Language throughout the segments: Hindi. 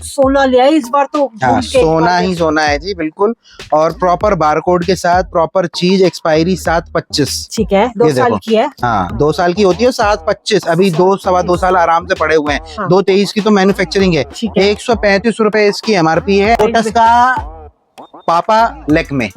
सोना लिया है इस बार तो। हाँ, सोना ही सोना है जी, बिल्कुल। और प्रॉपर बारकोड के साथ, प्रॉपर चीज, एक्सपायरी 7/25। ठीक है, 2 साल की है। हाँ, 2 साल की होती है, 7/25। अभी 2 सवा 2 साल आराम से पड़े हुए हैं। हाँ। 2/23 की तो मैन्युफैक्चरिंग है। 135 रुपए इसकी MRP है। लोटस का पापा लेक्मे।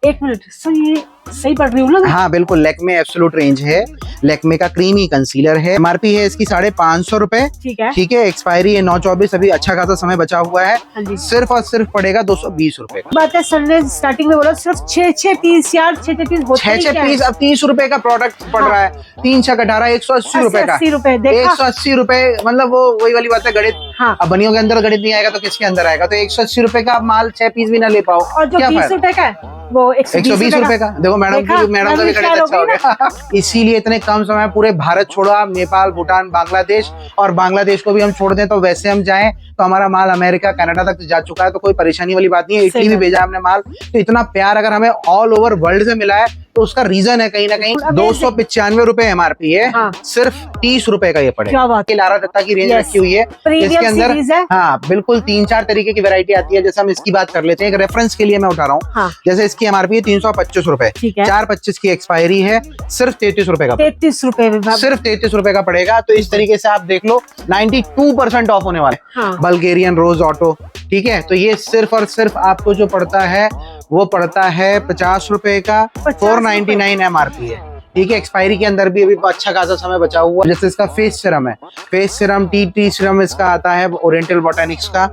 1 मिनट सर, ये सही पढ़ रही हूँ ना? हाँ बिल्कुल, लेक्मे एब्सोल्यूट रेंज है। लेक्मे का क्रीमी कंसीलर है। MRP है इसकी 550 रुपए। ठीक है, ठीक है। एक्सपायरी है 9/24। अभी अच्छा खासा समय बचा हुआ है। सिर्फ और सिर्फ पड़ेगा 220 रुपए का। बात है सर ने स्टार्टिंग में बोला सिर्फ 6 पीस यार, 6 पीस होते हैं। 6 पीस अब 30 रुपए का प्रोडक्ट पड़ रहा है। 3/18 180 रुपए का। 180 रुपए, मतलब वो वही वाली बात है, गणित। हाँ। अब बनियों के अंदर गणित नहीं आएगा तो किसके अंदर आएगा? तो 180 रुपए का आप माल 6 पीस भी ना ले पाओ। और जो 20 रुपए का है वो 120 रुपए का। देखो मैडम का भी गणित अच्छा हो गया। इसीलिए इतने कम समय पूरे भारत छोड़ो आप, नेपाल, भूटान, बांग्लादेश, और बांग्लादेश को भी हम छोड़ दें तो वैसे हम जाएं तो हमारा माल अमेरिका, कनाडा तक जा चुका है, तो कोई परेशानी वाली बात नहीं है। इटली भी भेजा हमने माल। तो इतना प्यार अगर हमें ऑल ओवर वर्ल्ड से मिला है तो उसका रीजन है कहीं ना कहीं। 295 रुपए MRP है। हाँ। सिर्फ 30 रुपए का ये पड़ेगा। लारा दत्ता की रेंज रखी हुई है। इसके अंदर हाँ बिल्कुल 3-4 तरीके की वैरायटी आती है। जैसे हम इसकी बात कर लेते हैं, एक रेफरेंस के लिए मैं उठा रहा हूँ। हाँ। जैसे इसकी MRP है 325 रुपए। 4/25 की एक्सपायरी है। सिर्फ 33 रुपए का। 33 रुपए में सिर्फ 33 रुपए का पड़ेगा। तो इस तरीके से आप देख लो 92% ऑफ होने वाले। हाँ। बल्गेरियन रोज ऑटो। ठीक है। तो ये सिर्फ और सिर्फ आपको जो पड़ता है वो पड़ता है 50 रुपए का। 499 MRP है। ठीक है। एक्सपायरी के अंदर भी अभी अच्छा खासा समय बचा हुआ है। जैसे इसका फेस सीरम है, फेस सीरम टी सीरम इसका आता है ओरिएंटल बोटैनिक्स का,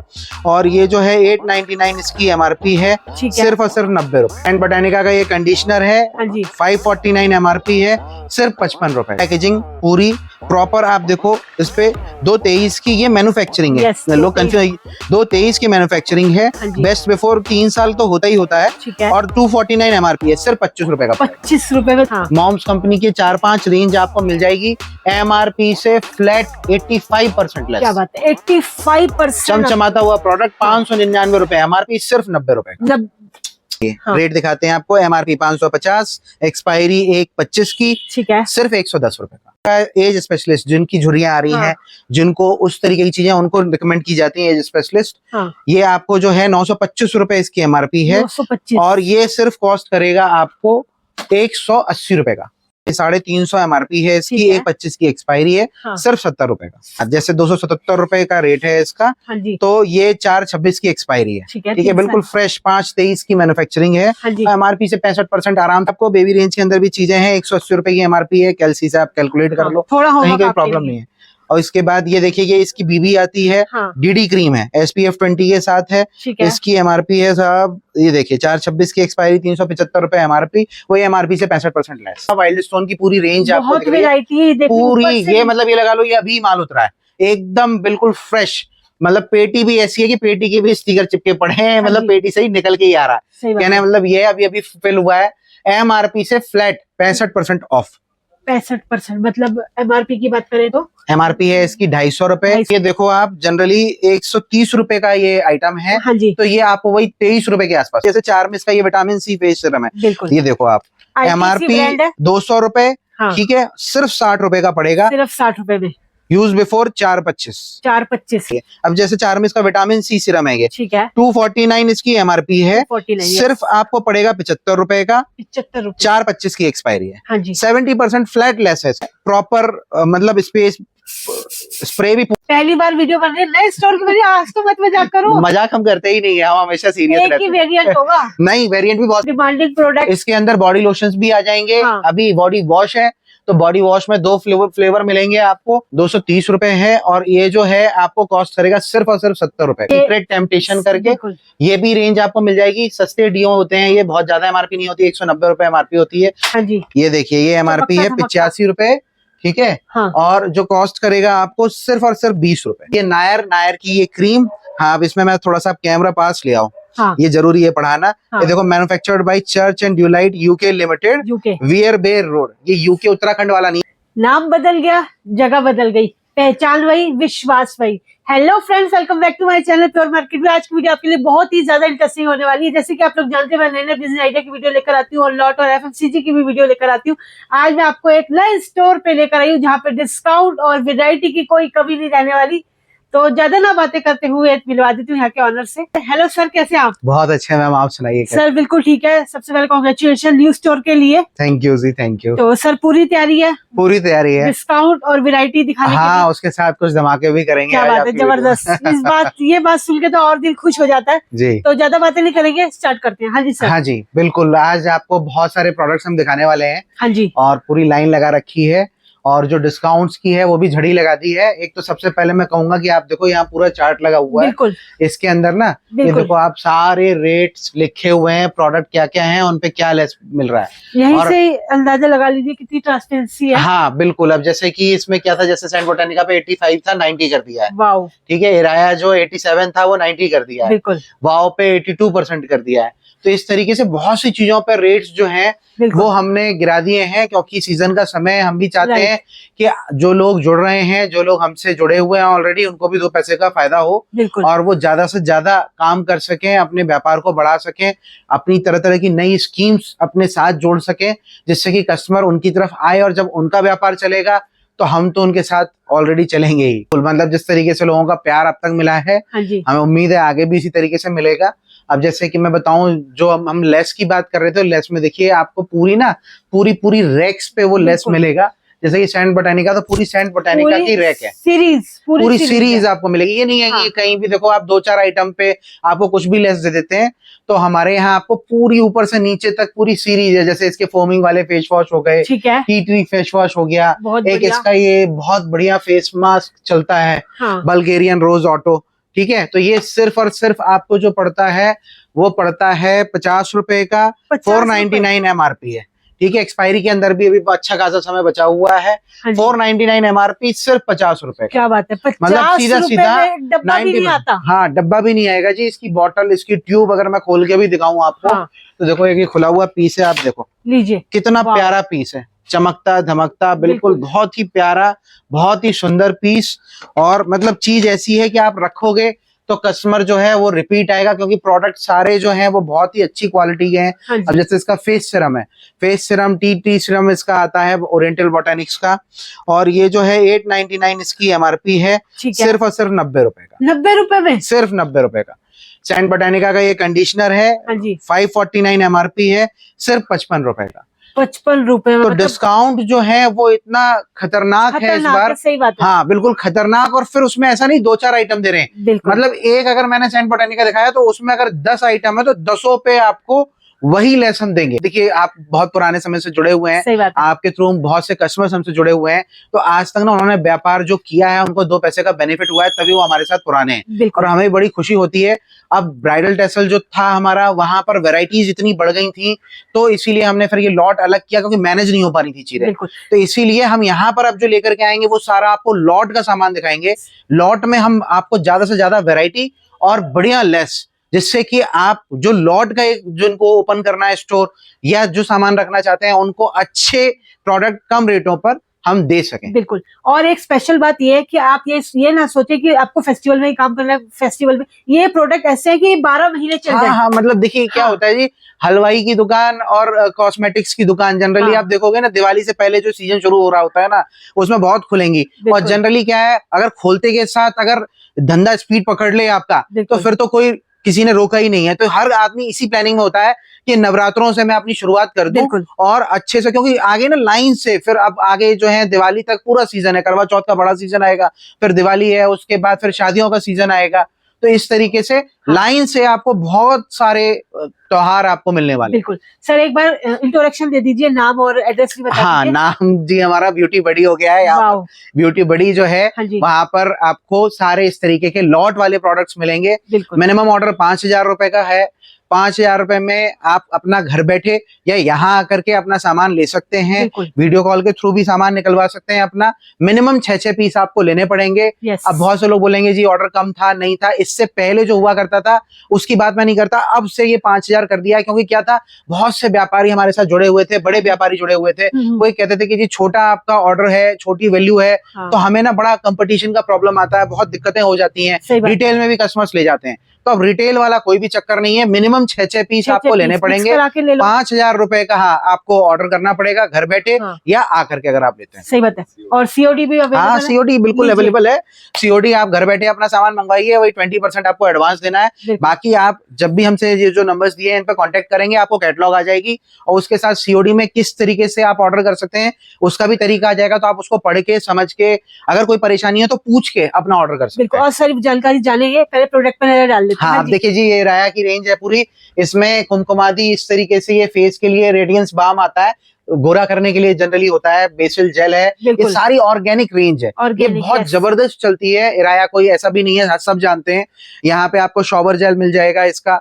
और ये जो है 899 इसकी MRP है। सिर्फ और सिर्फ 90 रुपए। एंड बोटैनिका का ये कंडीशनर है, 549 MRP है, सिर्फ 55 रुपए। पैकेजिंग पूरी प्रॉपर आप देखो, इस पे 2/23 की ये मैन्युफैक्चरिंग है। लोग कंफ्यूज, 2/23 की मैन्युफैक्चरिंग है। बेस्ट बिफोर 3 साल तो होता ही होता है। और 249 MRP है। सिर्फ 25 रुपए का। 25 रुपए में। मॉम्स कंपनी की 4-5 रेंज आपको मिल जाएगी MRP से फ्लैट 85% लेस। क्या बात है, 85%। चमचमाता हुआ प्रोडक्ट 599 रुपए, MRP सिर्फ 90 रुपए। हाँ। रेट दिखाते हैं आपको। MRP 550, एक्सपायरी 1/25 की। ठीक है। सिर्फ 110 रुपए का। एज स्पेशलिस्ट, जिनकी झुर्रियां आ रही हैं, जिनको उस तरीके की चीजें, उनको रिकमेंड की जाती है एज स्पेशलिस्ट। ये आपको जो है 925 रुपए इसकी MRP है। 925। और ये सिर्फ कॉस्ट करेगा आपको 180 रुपए का। 350 MRP है इसकी। 1/25 की एक्सपायरी है। सिर्फ 70 रुपए का। जैसे 277 रुपए का रेट है इसका। तो ये 4/26 की एक्सपायरी है। ठीक है। बिल्कुल फ्रेश 5/23 की मैन्युफैक्चरिंग है। MRP से 65% आराम। आपको बेबी रेंज के अंदर भी चीजें हैं। 180 रुपए की MRP है। कैलसी से आप कैलकुलेट कर लो, कहीं कोई प्रॉब्लम नहीं है। और इसके बाद ये देखिए, ये इसकी बीबी आती है। DD क्रीम है, SPF 20 के साथ है। इसकी MRP है साहब, ये देखिए 4/26 की एक्सपायरी, 375 रुपए MRP। वही MRP से 65% लेस। वाइल्ड स्टोन की पूरी रेंज आपको दिख रही है पूरी। ये मतलब ये लगा लो ये अभी माल उतरा है, एकदम बिल्कुल फ्रेश। मतलब पेटी भी ऐसी है कि पेटी के भी स्टिकर चिपके पड़े हैं। मतलब पेटी से ही निकल के ही आ रहा है। कहने मतलब ये अभी अभी फिल हुआ है। MRP से फ्लैट 65% ऑफ। 65%। मतलब MRP की बात करें तो MRP है इसकी 250 रुपए। ये देखो आप, जनरली 130 रुपए का ये आइटम है। तो ये आपको वही 23 रुपए के आसपास। जैसे चार्मिस का ये विटामिन C फेस सीरम है। ये देखो आप, MRP 200 रुपए। ठीक है। सिर्फ 60 रुपए का पड़ेगा। सिर्फ 60 रुपए में। Use before 4/25। अब जैसे चार्मिस का विटामिन C सीरम है ये। ठीक है। 249 इसकी MRP है। सिर्फ आपको पड़ेगा 75 रुपए का। 75 रुपए। 4/25 की एक्सपायरी है। 70% फ्लैट लेस है। प्रॉपर मतलब स्पेस स्प्रे भी। पहली बार वीडियो बन रही है नए स्टोर की वजह, आज तो मत मजाक करो। मजाक हम करते ही नहीं है, हम हमेशा सीरियस रहते हैं। वेरिएंट होगा। नहीं, वेरिएंट भी बहुत डिमांडिंग प्रोडक्ट। इसके अंदर बॉडी लोशंस भी आ जाएंगे। अभी बॉडी वॉश है, तो बॉडी वॉश में 2 फ्लेवर मिलेंगे आपको। 230 रुपए है। और ये जो है आपको कॉस्ट करेगा सिर्फ और सिर्फ 70 रुपए। सीक्रेट टेम्पटेशन करके ये भी रेंज आपको मिल जाएगी। सस्ते डीओ होते हैं ये, बहुत ज्यादा MRP नहीं होती, 190 रुपए MRP होती है। ये देखिए, ये MRP है 85 रुपए। ठीक है। और जो कॉस्ट करेगा आपको सिर्फ और सिर्फ 20 रुपए। ये नायर की ये क्रीम। हाँ, अब इसमें मैं थोड़ा सा कैमरा पास ले आऊं। ये जरूरी है पढ़ाना। ये देखो, मैन्युफैक्चर्ड बाय चर्च एंड ड्यूलाइट UK limited, Wear Bay Road. ये UK उत्तराखंड वाला नहीं। नाम बदल गया, जगह बदल गई, पहचान वही, विश्वास वही। Hello friends, welcome back to my channel pure market में। आज की वीडियो आपके लिए बहुत ही ज्यादा इंटरेस्टिंग होने वाली है। जैसे कि आप लोग जानते हैं, मैं नए बिजनेस आइडिया की वीडियो लेकर आती हूँ और लॉट और FMCG की भी वीडियो लेकर आती हूँ। आज मैं आपको एक नए स्टोर पे लेकर आई हूँ जहाँ पे डिस्काउंट और वेरायटी की कोई कमी नहीं रहने वाली। तो ज्यादा ना बातें करते हुए मिलवा देती हूँ यहाँ के ऑनर से। हेलो सर, कैसे आप? बहुत अच्छे मैम, आप सुनाइए। सर बिल्कुल ठीक है। सबसे पहले कॉन्ग्रेचुलेशन न्यू स्टोर के लिए। थैंक यू जी, थैंक यू। तो सर पूरी तैयारी है? पूरी तैयारी है। डिस्काउंट और वैरायटी दिखाने के लिए? उसके साथ कुछ धमाके भी करेंगे। क्या बात है, जबरदस्त। ये बात सुन के तो और दिल खुश हो जाता है जी। तो ज्यादा बातें नहीं करेंगे, स्टार्ट करते हैं। हाँ जी सर। हाँ जी बिल्कुल, आज आपको बहुत सारे प्रोडक्ट्स हम दिखाने वाले हैं। हाँ जी। और पूरी लाइन लगा रखी है, और जो डिस्काउंट्स की है वो भी झड़ी लगा दी है। एक तो सबसे पहले मैं कहूंगा कि आप देखो, यहाँ पूरा चार्ट लगा हुआ है। इसके अंदर ना ये देखो, आप सारे रेट्स लिखे हुए हैं, प्रोडक्ट क्या क्या है, उन पे क्या लेस मिल रहा है, यहीं से अंदाजा लगा लीजिए कितनी ट्रांसपेरेंसी है। हाँ बिल्कुल। अब जैसे कि इसमें क्या था, जैसे सेंट बोटानिका पे 85 था, 90 कर दिया है। वाओ। ठीक है, इराया जो 87 था वो 90 कर दिया है। बिल्कुल। वाओ पे 82% कर दिया है। तो इस तरीके से बहुत सी चीजों पर रेट्स जो हैं वो हमने गिरा दिए हैं, क्योंकि सीजन का समय, हम भी चाहते हैं कि जो लोग जुड़ रहे हैं, जो लोग हमसे जुड़े हुए हैं ऑलरेडी, उनको भी 2 पैसे का फायदा हो और वो ज्यादा से ज्यादा काम कर सकें, अपने व्यापार को बढ़ा सकें, अपनी तरह तरह की नई स्कीम्स अपने साथ जोड़ सकें, जिससे कि कस्टमर उनकी तरफ आए, और जब उनका व्यापार चलेगा तो हम तो उनके साथ ऑलरेडी चलेंगे ही। मतलब जिस तरीके से लोगों का प्यार अब तक मिला है, हमें उम्मीद है आगे भी इसी तरीके से मिलेगा। अब जैसे कि मैं बताऊं, जो हम लेस की बात कर रहे थे, लेस में देखिए आपको पूरी रैक्स पे वो लेस मिलेगा। जैसे कि सेंट बोटानिका, तो पूरी सेंट बोटानिका की रैक है, पूरी सीरीज आपको मिलेगी। ये नहीं है कि कहीं भी देखो आप 2-4 आइटम पे आपको कुछ भी लेस दे देते हैं, तो हमारे यहाँ आपको पूरी ऊपर से नीचे तक पूरी सीरीज है। जैसे इसके फोमिंग वाले फेस वॉश हो गए, टी ट्री फेस वॉश हो गया, एक इसका ये बहुत बढ़िया फेस मास्क चलता है, बल्गेरियन रोज ऑटो। ठीक है, तो ये सिर्फ और सिर्फ आपको जो पड़ता है वो पड़ता है 50 रुपए का। 499 MRP है। ठीक है, एक्सपायरी के अंदर भी अभी अच्छा खासा समय बचा हुआ है। 499 MRP, सिर्फ 50 रुपए। क्या बात है, मतलब सीधा डब्बा भी नहीं आता। हाँ, डब्बा भी नहीं आएगा जी। इसकी बॉटल, इसकी ट्यूब अगर मैं खोल के भी दिखाऊं आपको, तो देखो एक खुला हुआ पीस है, आप देखो लीजिए कितना प्यारा पीस है, चमकता धमकता, बिल्कुल बहुत ही प्यारा, बहुत ही सुंदर पीस। और मतलब चीज ऐसी है कि आप रखोगे तो कस्टमर जो है वो रिपीट आएगा, क्योंकि प्रोडक्ट सारे जो हैं वो बहुत ही अच्छी क्वालिटी के हैं। अब जैसे इसका फेस सिरम है, फेस सिरम टी सिरम इसका आता है ओरिएंटल बोटानिक्स का, और ये जो है 899 इसकी MRP है, सिर्फ और सिर्फ 90 रुपए का। 90 रुपए में, सिर्फ 90 रुपए का। सेंट बोटानिका का ये कंडीशनर है, 549 MRP है, सिर्फ 55 रुपए का। 55 रुपए में। तो डिस्काउंट जो है वो इतना खतरनाक है इस बार। सही बात है। हाँ बिल्कुल खतरनाक। और फिर उसमें ऐसा नहीं 2-4 आइटम दे रहे हैं, मतलब एक अगर मैंने सेंट बोटानिका दिखाया तो उसमें अगर 10 आइटम है तो 10 पे आपको वही लेसन देंगे। देखिए, आप बहुत पुराने समय से जुड़े हुए हैं, आपके थ्रू बहुत से कस्टमर्स हमसे जुड़े हुए हैं, तो आज तक ना उन्होंने व्यापार जो किया है उनको 2 पैसे का बेनिफिट हुआ है, तभी वो हमारे साथ पुराने हैं, और हमें बड़ी खुशी होती है। अब ब्राइडल टेसल जो था हमारा, वहां पर वेराइटीज इतनी बढ़ गई थी, तो इसीलिए हमने फिर ये लॉट अलग किया, क्योंकि मैनेज नहीं हो पा रही थी चीजें। तो इसीलिए हम यहाँ पर अब जो लेकर के आएंगे वो सारा आपको लॉट का सामान दिखाएंगे। लॉट में हम आपको ज्यादा से ज्यादा वेराइटी और बढ़िया लेस, जिससे कि आप जो लॉट का जिनको ओपन करना है स्टोर या जो सामान रखना चाहते हैं, उनको अच्छे प्रोडक्ट कम रेटों पर हम दे सकें। बिल्कुल। और एक स्पेशल बात ये है कि आप ये ना सोचे कि आपको फेस्टिवल में ही काम करना है, फेस्टिवल में ये प्रोडक्ट ऐसे है कि 12 महीने चल जाए। हाँ, मतलब देखिए क्या होता है जी, हलवाई की दुकान और कॉस्मेटिक्स की दुकान जनरली आप देखोगे ना, दिवाली से पहले जो सीजन शुरू हो रहा होता है ना, उसमें बहुत खुलेंगी। और जनरली क्या है, अगर खोलते के साथ अगर धंधा स्पीड पकड़ ले आपका, तो फिर तो कोई किसी ने रोका ही नहीं है। तो हर आदमी इसी प्लानिंग में होता है कि नवरात्रों से मैं अपनी शुरुआत कर दूं और अच्छे से, क्योंकि आगे ना लाइन से फिर अब आगे जो है दिवाली तक पूरा सीजन है, करवा चौथ का बड़ा सीजन आएगा, फिर दिवाली है, उसके बाद फिर शादियों का सीजन आएगा। तो इस तरीके से लाइन से आपको बहुत सारे त्योहार आपको मिलने वाले। बिल्कुल सर, एक बार इंट्रोडक्शन दे दीजिए, नाम और एड्रेस भी बता दीजिए। हाँ, नाम जी हमारा ब्यूटी बडी हो गया है। यहाँ ब्यूटी बडी जो है वहां पर आपको सारे इस तरीके के लॉट वाले प्रोडक्ट्स मिलेंगे। मिनिमम ऑर्डर 5000 रुपए का है। 5000 रुपए में आप अपना घर बैठे या यहाँ आकर के अपना सामान ले सकते हैं। वीडियो कॉल के थ्रू भी सामान निकलवा सकते हैं अपना। मिनिमम 6 पीस आपको लेने पड़ेंगे। अब बहुत से लोग बोलेंगे जी ऑर्डर कम था, नहीं था। इससे पहले जो हुआ करता था उसकी बात मैं नहीं करता, अब से ये 5000 कर दिया है। क्योंकि क्या था, बहुत से व्यापारी हमारे साथ जुड़े हुए थे, बड़े व्यापारी जुड़े हुए थे। वो ये कहते थे कि जी छोटा आपका ऑर्डर है, छोटी वैल्यू है, तो हमें ना बड़ा कंपटीशन का प्रॉब्लम आता है, बहुत दिक्कतें हो जाती हैं, रिटेल में भी कस्टमर्स ले जाते हैं। तो अब रिटेल वाला कोई भी चक्कर नहीं है। मिनिमम मिनिमम 6 पीस आपको लेने पड़ेंगे। 5,000 रुपए का आपको ऑर्डर करना पड़ेगा घर बैठे या आकर के, अगर आप लेते हैं। सही बात है। और सीओडी भी अवेलेबल है? सीओडी बिल्कुल अवेलेबल है। सीओडी आप घर बैठे अपना सामान मंगवाइए, वही 20% आपको एडवांस देना है। बाकी आप जब भी हमसे ये जो नंबर्स दिए हैं इन पर कांटेक्ट करेंगे, आपको कैटलॉग आ जाएगी और उसके साथ सीओडी में किस तरीके से आप ऑर्डर कर सकते हैं उसका भी तरीका आ जाएगा। तो आप उसको पढ़ के समझ के, अगर कोई परेशानी है तो पूछ के अपना ऑर्डर कर सकते हैं। और सारी जानकारी जानेंगे, पहले प्रोडक्ट पर नजर डाल लेते हैं। हाँ, देखिए जी, ये राया की रेंज है पूरी। इसमें कुमकुमादी इस तरीके से ये फेस के लिए रेडियंस बाम आता है, गोरा करने के लिए जनरली होता है, बेसिल जेल है, ये सारी ऑर्गेनिक रेंज है। ये बहुत जबरदस्त चलती है। इराया कोई ऐसा भी नहीं है, सब जानते हैं। यहाँ पे आपको शॉवर जेल मिल जाएगा इसका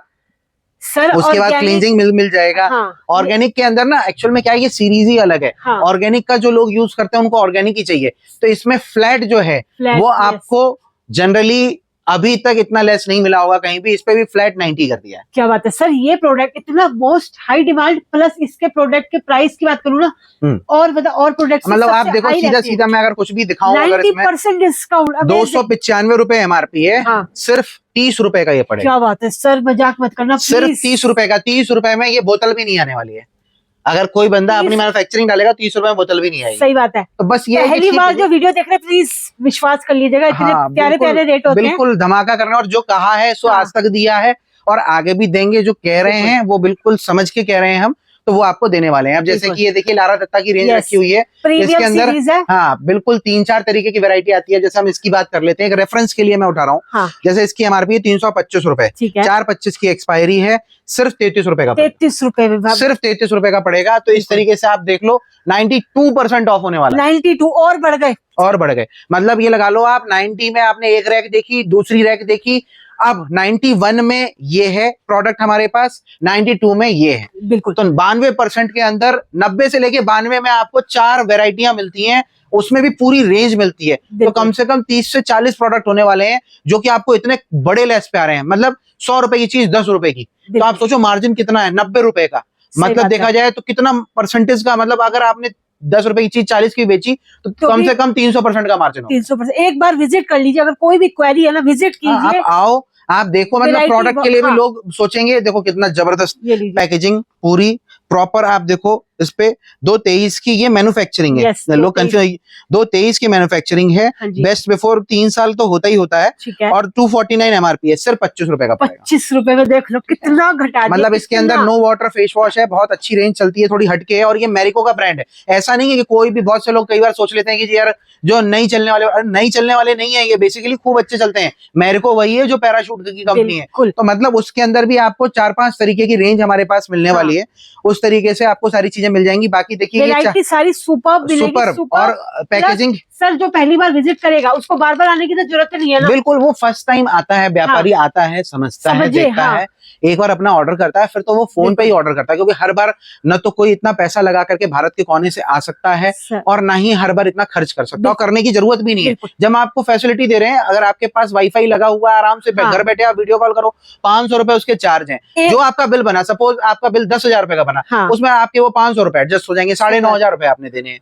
सर, उसके बाद क्लींजिंग मिल जाएगा। ऑर्गेनिक के अंदर ना एक्चुअल में क्या है, ये सीरीज ही अलग है। ऑर्गेनिक का जो लोग यूज करते हैं उनको ऑर्गेनिक ही चाहिए। तो इसमें फ्लैट जो है वो आपको जनरली अभी तक इतना लेस नहीं मिला होगा कहीं भी। इस पे भी फ्लैट 90 कर दिया है। क्या बात है सर, ये प्रोडक्ट इतना मोस्ट हाई डिमांड, प्लस इसके प्रोडक्ट के प्राइस की बात करूँ ना, और मतलब और प्रोडक्ट मतलब आप देखो सीधा मैं अगर कुछ भी दिखाऊं, 90% डिस्काउंट, 295 रुपए एमआरपी है, सिर्फ 30 रुपए का ये पड़ेगा। क्या बात है सर, मजाक मत करना, सिर्फ 30 रुपए का। 30 रुपए में ये बोतल भी नहीं आने वाली है। अगर कोई बंदा अपनी मैन्युफैक्चरिंग डालेगा 30 रुपए में बोतल भी नहीं आएगी। सही बात है। तो बस ये पहली बार जो वीडियो देख रहे हैं प्लीज विश्वास कर लीजिएगा, इतने प्यारे रेट होते हैं। बिल्कुल धमाका करना, और जो कहा है सो आज तक दिया है और आगे भी देंगे। जो कह रहे हैं वो बिल्कुल समझ के कह रहे हैं हम, तो वो आपको देने वाले हैं। अब जैसे कि ये देखिए लारा दत्ता की रेंज रखी हुई है, इसके अंदर बिल्कुल 3-4 तरीके की वैरायटी आती है। जैसे हम इसकी बात कर लेते हैं, एक रेफरेंस के लिए मैं उठा रहा हूँ। जैसे इसकी एमआरपी है 325 रुपए, 4/25 की एक्सपायरी है, सिर्फ 33 रुपए का, 33 रुपए में, सिर्फ 33 रुपए का पड़ेगा। तो इस तरीके से आप देख लो 92% ऑफ होने वाला। 92 और बढ़ गए, मतलब ये लगा लो आप 90 में आपने एक रैक देखी, दूसरी रैक देखी, अब 91 में ये है प्रोडक्ट हमारे पास, 92 में ये है। बिल्कुल। तो 92% के अंदर 90 से लेके 92 में आपको 4 वेराइटियां मिलती हैं, उसमें भी पूरी रेंज मिलती है। तो कम से कम 30 से 40 प्रोडक्ट होने वाले हैं जो कि आपको इतने बड़े लेस पे आ रहे हैं। मतलब 100 रुपए की चीज 10 रुपए की, तो आप सोचो मार्जिन कितना है, 90 रुपए का। मतलब देखा जाए तो कितना परसेंटेज का, मतलब अगर आपने 10 रुपए की चीज 40 की बेची तो कम से कम 300% का मार्जिन हो। 300%। एक बार विजिट कर लीजिए, अगर कोई भी क्वेरी है ना विजिट कीजिए, आप आओ, आप देखो। मतलब प्रोडक्ट के लिए भी लोग सोचेंगे। देखो कितना जबरदस्त पैकेजिंग, पूरी प्रॉपर। आप देखो इस पे 223 की ये मैन्युफैक्चरिंग है। लोग कंफ्यूज, 223 की मैन्युफैक्चरिंग है। बेस्ट बिफोर 3 साल तो होता ही होता है। और 249 एमआरपी है, सिर्फ 25 रुपए का पड़ेगा। 25 रुपए में देख लो कितना घटा। मतलब इसके अंदर नो वाटर फेस वॉश है, बहुत अच्छी रेंज चलती है, थोड़ी हटके है। और ये मैरिको का ब्रांड है। ऐसा नहीं है कि कोई भी, बहुत से लोग कई बार सोच लेते हैं कि यार जो नहीं चलने वाले नहीं है, ये बेसिकली खूब अच्छे चलते हैं। मैरिको वही है जो पैराशूट की कंपनी है। तो मतलब उसके अंदर भी आपको 4-5 तरीके की रेंज हमारे पास मिलने वाली है। उस तरीके से आपको सारी चीजें मिल जाएंगी। बाकी देखिए सारी सुपर और पैकेजिंग। सर जो पहली बार विजिट करेगा उसको बार बार आने की तो जरूरत नहीं है ना। बिल्कुल, वो फर्स्ट टाइम आता है, व्यापारी आता है, समझता है, देखता है, एक बार अपना ऑर्डर करता है, फिर तो वो फोन पे ही ऑर्डर करता है। क्योंकि हर बार न तो कोई इतना पैसा लगा करके भारत के कोने से आ सकता है और ना ही हर बार इतना खर्च कर सकता है, और करने की जरूरत भी नहीं है। जब आपको फैसिलिटी दे रहे हैं, अगर आपके पास वाईफाई लगा हुआ है, आराम से घर बैठे आप वीडियो कॉल करो, 500 रुपए उसके चार्ज है। जो आपका बिल बना, सपोज आपका बिल 10,000 रुपए का बना, उसमें आपके वो 500 रुपए एडजस्ट हो जाएंगे, 9,500 रुपए आपने देने हैं।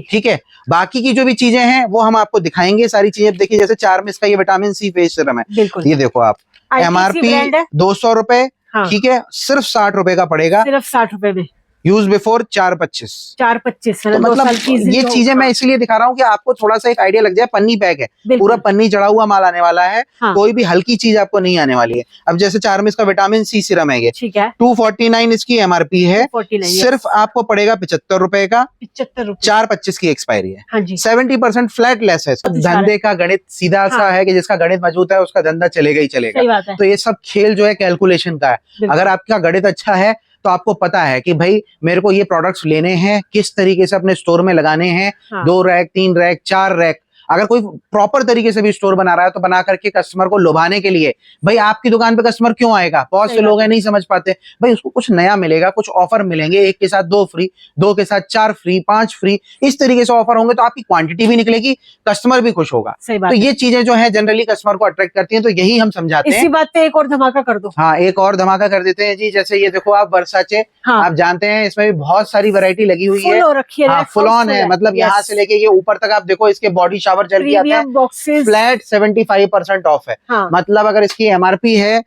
ठीक है। बाकी की जो भी चीजें हैं वो हम आपको दिखाएंगे सारी चीजें। देखिए जैसे चार्मिस का ये विटामिन सी फेस सीरम है, ये देखो आप, एमआरपी 200 रुपए, ठीक है, सिर्फ 60 रुपए का पड़ेगा, सिर्फ 60 रुपए में। Use before 4/25। तो मतलब ये चीजें मैं इसलिए दिखा रहा हूँ कि आपको थोड़ा सा एक आइडिया लग जाए। पन्नी पैक है, पूरा पन्नी चढ़ा हुआ माल आने वाला है। कोई भी हल्की चीज आपको नहीं आने वाली है। अब जैसे चार्मिस का विटामिन सी सीरम है, ये 249 इसकी एमआरपी है, सिर्फ आपको पड़ेगा 75 रुपए का, 4/25 की एक्सपायरी है, 70% फ्लैट लेस है। धंधे का गणित सीधा सा है कि जिसका गणित मजबूत है उसका धंधा चलेगा ही चलेगा। तो ये सब खेल जो है कैलकुलेशन का है। अगर आपका गणित अच्छा है तो आपको पता है कि भाई मेरे को ये प्रोडक्ट्स लेने हैं, किस तरीके से अपने स्टोर में लगाने हैं। 2 रैक, 3 रैक, 4 रैक। अगर कोई प्रॉपर तरीके से भी स्टोर बना रहा है तो बना करके कस्टमर को लुभाने के लिए, भाई आपकी दुकान पे कस्टमर क्यों आएगा, बहुत से लोग हैं नहीं समझ पाते, भाई उसको कुछ नया मिलेगा, कुछ ऑफर मिलेंगे, 1 के साथ 2 फ्री, 2 के साथ 4 फ्री, 5 फ्री, इस तरीके से ऑफर होंगे तो आपकी क्वांटिटी भी निकलेगी, कस्टमर भी खुश होगा। तो ये चीजें जो है जनरली कस्टमर को अट्रैक्ट करती है। तो यही हम समझाते हैं। इसी बात पे एक और धमाका कर दो। हाँ, एक और धमाका कर देते हैं जी। जैसे ये देखो आप, वर्साचे, आप जानते हैं इसमें भी बहुत सारी वैरायटी लगी हुई है, फुल ऑन है। मतलब यहाँ से लेके ये ऊपर तक आप देखो, इसके बॉडी शावर जेल भी आता है, फ्लैट 75% ऑफ है। मतलब अगर इसकी एमआरपी है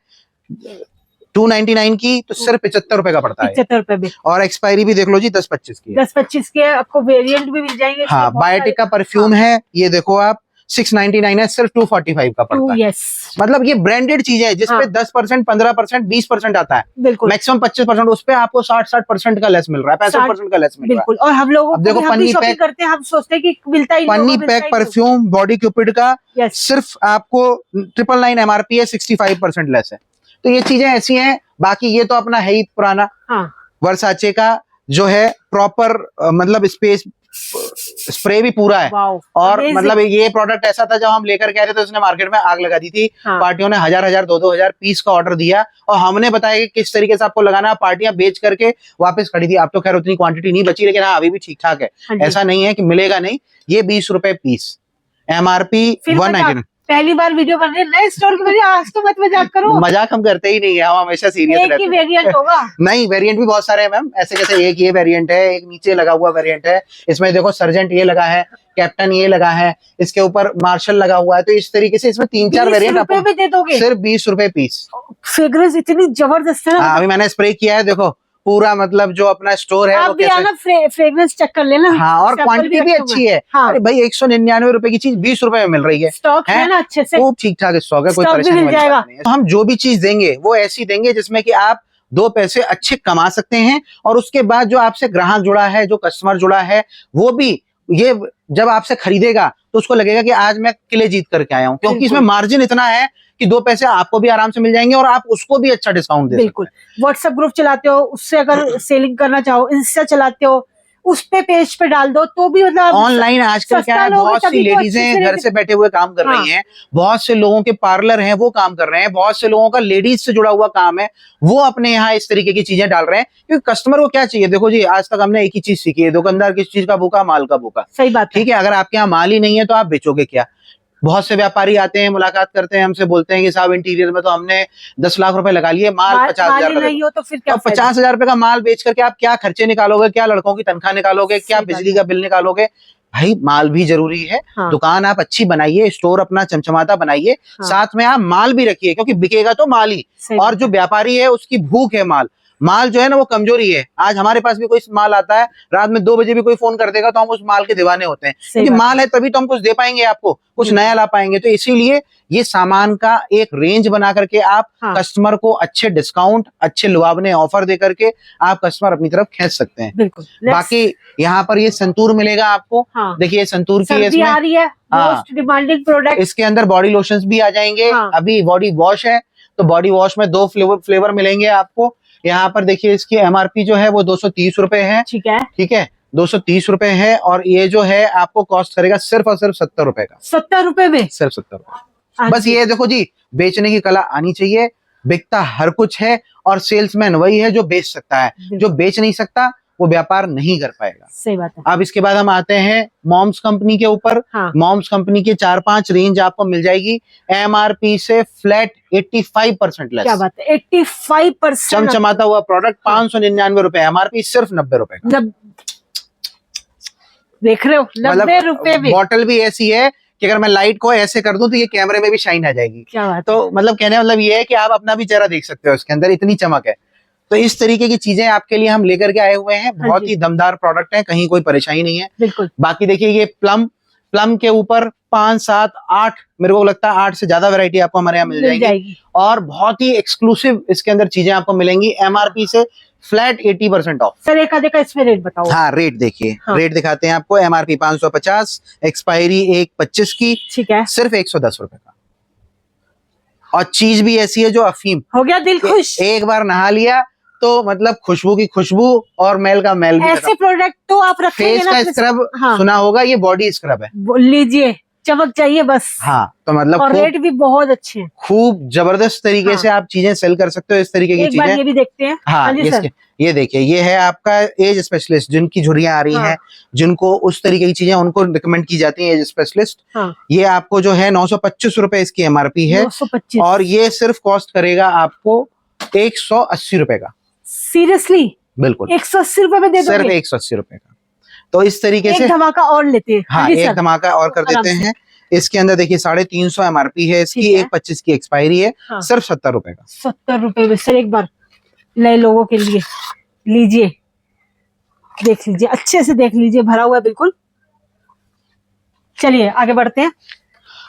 299 की तो सिर्फ 75 रुपए का पड़ता है, 75 रुपए में। और एक्सपायरी भी देख लो जी 10-25 की है, 10-25 के आपको वेरिएंट भी मिल जाएंगे। हाँ, बायोटिक का परफ्यूम है, ये देखो आप 699 है, सिर्फ 245 का पड़ता है। मतलब ये ब्रांडेड चीजें हैं जिसपे 10%, 15%, 20% आता है, बिल्कुल मैक्सिमम 25%, उस पे आपको 60% का लेस मिल रहा है, 65% का लेस मिल रहा है। और हम लोग देखो पन्नी पैक करते हैं, हम सोचते हैं कि मिलता ही, पन्नी पैक परफ्यूम बॉडी क्यूपिड का सिर्फ आपको 999 MRP है, 65% लेस है। तो ये चीजें ऐसी हैं। बाकी ये तो अपना है ही पुराना, वर्साचे का जो है प्रॉपर, मतलब स्पेस स्प्रे भी पूरा है, और मतलब ये प्रोडक्ट ऐसा था जब हम लेकर के आए थे तो उसने मार्केट में आग लगा दी थी। पार्टियों ने 1000-1000, 2-2000 पीस का ऑर्डर दिया, और हमने बताया कि किस तरीके से आपको लगाना है। पार्टियां बेच करके वापस खड़ी थी। अब तो खैर उतनी क्वांटिटी नहीं बची, लेकिन हाँ अभी भी ठीक ठाक है, ऐसा नहीं है कि मिलेगा नहीं। ये 20 रुपए पीस, MRP 199। पहली बार वीडियो बन रही है नए स्टोर की वजह, आज तो मत मजाक करो। मजाक हम करते ही नहीं है, हम हमेशा सीरियस रहते हैं। एक ही वेरिएंट होगा? नहीं, वेरिएंट भी बहुत सारे हैं मैम, ऐसे कैसे एक ये वेरिएंट है, एक नीचे लगा हुआ वेरिएंट है, इसमें देखो सर्जेंट ये लगा है, कैप्टन ये लगा है, इसके ऊपर मार्शल लगा हुआ है। तो इस तरीके से इसमें 3-4 वेरिएंट आपको दे दोगे, सिर्फ 20 रुपए पीस। फ्रेग्रेंस इतनी जबरदस्त है ना। अभी मैंने स्प्रे किया है, देखो पूरा, मतलब जो अपना स्टोर है आप भी आना, फ्रेग्रेंस चेक कर लेना। हाँ, और क्वांटिटी भी अच्छी है। अरे भाई 199 रुपए की चीज 20 रुपए में मिल रही है, स्टॉक है ना अच्छे से, खूब ठीक ठाक स्टॉक है, कोई परेशानी वाली बात नहीं है। तो हम जो भी चीज देंगे वो ऐसी देंगे जिसमें कि आप 2 पैसे अच्छे कमा सकते हैं, और उसके बाद जो आपसे ग्राहक जुड़ा है, जो कस्टमर जुड़ा है, वो भी ये जब आपसे खरीदेगा तो उसको लगेगा कि आज मैं किले जीत करके आया हूँ, क्योंकि इसमें मार्जिन इतना है कि 2 पैसे आपको भी आराम से मिल जाएंगे और आप उसको भी अच्छा डिस्काउंट दे सकते हैं। व्हाट्सएप ग्रुप चलाते हो, उससे अगर सेलिंग करना चाहो, इंस्टा चलाते हो, उस पे पेज पे डाल दो तो भी, मतलब ऑनलाइन आजकल क्या है, बहुत सी लेडीजें घर से बैठे हुए काम कर रही हैं, बहुत से लोगों के पार्लर हैं वो काम कर रहे हैं, बहुत से लोगों का लेडीज से जुड़ा हुआ काम है, वो अपने यहाँ इस तरीके की चीजें डाल रहे हैं, क्योंकि कस्टमर को क्या चाहिए। देखो जी, आज तक हमने एक ही चीज सीखी है, दुकानदार किस चीज का भूखा, माल का भूखा। सही बात, ठीक है, अगर आपके यहाँ माल ही नहीं है तो आप बेचोगे क्या। बहुत से व्यापारी आते हैं, मुलाकात करते हैं, हमसे बोलते हैं कि साहब इंटीरियर में तो हमने 10 लाख रुपए लगा लिए, माल 50,000 नहीं हो तो फिर क्या, 50,000 रुपए का माल बेच करके आप क्या खर्चे निकालोगे, क्या लड़कों की तनख्वाह निकालोगे, क्या बिजली का बिल निकालोगे। भाई माल भी जरूरी है। दुकान आप अच्छी बनाइए, स्टोर अपना चमचमाता बनाइए, साथ में आप माल भी रखिए, क्योंकि बिकेगा तो माल ही, और जो व्यापारी है उसकी भूख है माल जो है ना वो कमजोरी है। आज हमारे पास भी कोई माल आता है, रात में 2 बजे भी कोई फोन कर देगा तो हम उस माल के दीवाने होते हैं, क्योंकि माल है तभी तो हम कुछ दे पाएंगे, आपको कुछ नया ला पाएंगे। तो इसीलिए ये सामान का एक रेंज बना करके आप कस्टमर को अच्छे डिस्काउंट, अच्छे लुभावने ऑफर दे करके आप कस्टमर अपनी तरफ खींच सकते हैं। बिल्कुल। बाकी यहाँ पर ये संतूर मिलेगा आपको। देखिए संतूर की इसमें आ रही है, मोस्ट डिमांडिंग प्रोडक्ट। इसके अंदर बॉडी लोशंस भी आ जाएंगे। अभी बॉडी वॉश है तो बॉडी वॉश में 2 फ्लेवर मिलेंगे आपको। यहाँ पर देखिए इसकी MRP जो है वो 230 रुपए है। ठीक है 230 रुपए है, और ये जो है आपको कॉस्ट करेगा सिर्फ और सिर्फ 70 रुपए का। 70 रुपए में, सिर्फ 70 रुपए। बस ये देखो जी, बेचने की कला आनी चाहिए। बिकता हर कुछ है, और सेल्समैन वही है जो बेच सकता है, जो बेच नहीं सकता वो व्यापार नहीं कर पाएगा। सही बात है। अब इसके बाद हम आते हैं मॉम्स कंपनी के ऊपर। मॉम्स कंपनी के 4-5 रेंज आपको मिल जाएगी, MRP से फ्लैट 85% लेस। क्या बात है, 85%। चमचमाता हुआ प्रोडक्ट 599 रुपए, MRP सिर्फ 90 रुपए का। देख रहे हो, 90 रुपए में। बॉटल भी ऐसी है कि अगर मैं लाइट को ऐसे कर दूं तो ये कैमरे में भी शाइन आ जाएगी। क्या बात। तो मतलब कहने मतलब ये है कि आप अपना भी चेहरा देख सकते हो इसके अंदर, इतनी चमक है। तो इस तरीके की चीजें आपके लिए हम लेकर के आए हुए हैं। बहुत ही दमदार प्रोडक्ट है, कहीं कोई परेशानी नहीं है। बिल्कुल। बाकी देखिए ये प्लम के ऊपर 5, 7, 8, मेरे को लगता है 8 से ज्यादा वैरायटी आपको हमारे यहाँ मिल जाएगी, और बहुत ही एक्सक्लूसिव इसके अंदर चीजें आपको मिलेंगी। MRP से फ्लैट 80% ऑफ। सर एक आधे का इसमें रेट बताओ। हाँ रेट देखिए, रेट दिखाते हैं आपको। MRP 550, एक्सपायरी 1/25 की। ठीक है, सिर्फ 110 रुपए का। और चीज भी ऐसी है जो अफीम हो गया, दिल खुश। एक बार नहा लिया तो मतलब खुशबू की खुशबू और मैल का मैल भी। ऐसे प्रोडक्ट तो आप रखेंगे ना। फेस का स्क्रब सुना होगा, ये बॉडी स्क्रब है, लीजिए, चमक चाहिए बस। हाँ तो मतलब, और रेट भी बहुत अच्छे हैं, खूब जबरदस्त तरीके से आप चीजें सेल कर सकते हो इस तरीके की चीजें। ये भी देखते हैं। हाँ ये देखिए, ये है आपका एज स्पेशलिस्ट, जिनकी झुर्रियां आ रही हैं, जिनको उस तरीके की चीजें उनको रिकमेंड की जाती है, एज स्पेशलिस्ट। ये आपको जो है 925 रुपए इसकी MRP है, 925, और ये सिर्फ कॉस्ट करेगा आपको 180 रुपए का। सीरियसली? बिल्कुल 180 रुपए में दे दो, सिर्फ 180 रुपए का। तो इस तरीके से धमाका और लेते हैं। हाँ एक धमाका और कर देते हैं। इसके अंदर देखिए 350 MRP है इसकी, ठीक है। 1.25 की एक्सपायरी है, हाँ। सिर्फ 70 रुपए का। 70 रुपए में सर, एक बार नए लोगों के लिए लीजिए, देख लीजिए, अच्छे से देख लीजिए, भरा हुआ है बिल्कुल। चलिए आगे बढ़ते हैं।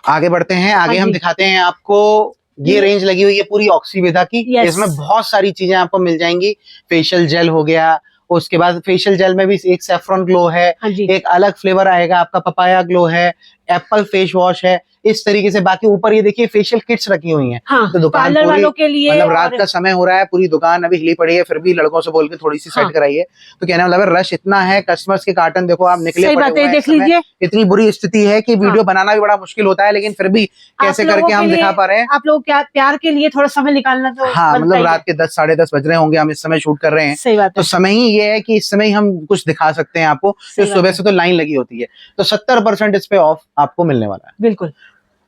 आगे बढ़ते हैं, आगे हाँ हम जी। दिखाते हैं आपको। ये रेंज लगी हुई है पूरी ऑक्सीवेदा की। Yes। इसमें बहुत सारी चीजें आपको मिल जाएंगी। फेशियल जेल हो गया, उसके बाद फेशियल जेल में भी एक सैफरन ग्लो है, हाँ जी। एक अलग फ्लेवर आएगा आपका, पपाया ग्लो है, एप्पल फेस वॉश है, इस तरीके से। बाकी ऊपर ये देखिए फेशियल किट्स रखी हुई हैं। हाँ, तो दुकान पार्लर पूरी, वालों के लिए, मतलब रात का समय हो रहा है, पूरी दुकान अभी हिली पड़ी है, फिर भी लड़कों से बोल के थोड़ी सी हाँ। सेट कराइए। तो कहने मतलब रश इतना है, कस्टमर्स के कार्टन देखो आप निकले सही पड़े बात है, हुए हैं देख इस समय। लीजिए। इतनी बुरी स्थिति है कि वीडियो बनाना भी बड़ा मुश्किल होता है, लेकिन फिर भी कैसे करके हम दिखा पा रहे हैं। आप लोग क्या प्यार के लिए थोड़ा समय निकालना तो हाँ, बनता मतलब ही है। रात के 10 साढ़े 10 बज रहे होंगे, हम इस समय शूट कर रहे हैं। सही बात तो है। समय ही ये है कि इस समय ही हम कुछ दिखा सकते हैं आपको। तो सही सुबह बात से तो लाइन लगी होती है। तो 70% इस पे ऑफ आपको मिलने वाला है। बिल्कुल।